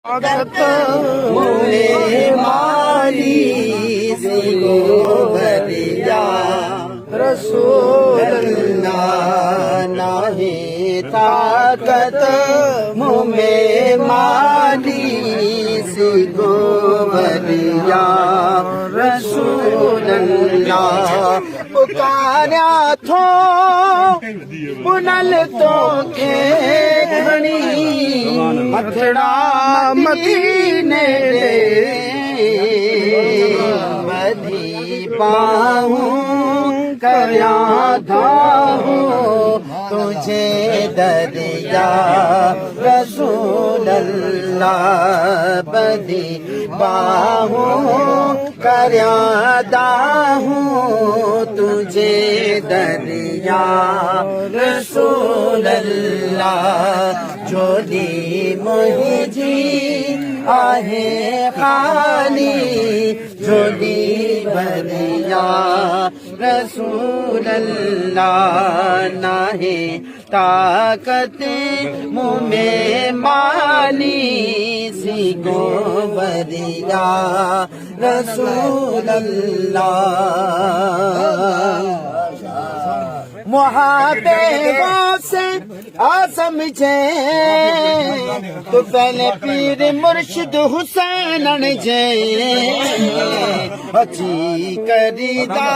ताकत मुझे मारी सिलो बरिया रसूल अल्लाह नहीं ताकत मुझे मारी सिलो बरिया रसूल अल्लाह पुकारा थो पुनल तो के घणी मथड़ा मदीने मधी पाऊं करया धाऊं तुझे दरिया रसूल अल्लाह बदी बाहूं करया दाहूं तुझे दरिया रसूल अल्लाह जोड़ी मुझी आहे खाली जोड़ी बरिया रसूल अल्लाह नाहे ताकत मुझे माली सिको बरिया रसूल अल्लाह मुहाबे से आ समझे तो पहले पीर मुर्शिद हुसैन जे अची करीदा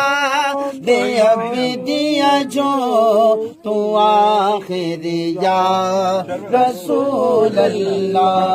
दे अब दिया जो तू आखिरिया रसूल अल्लाह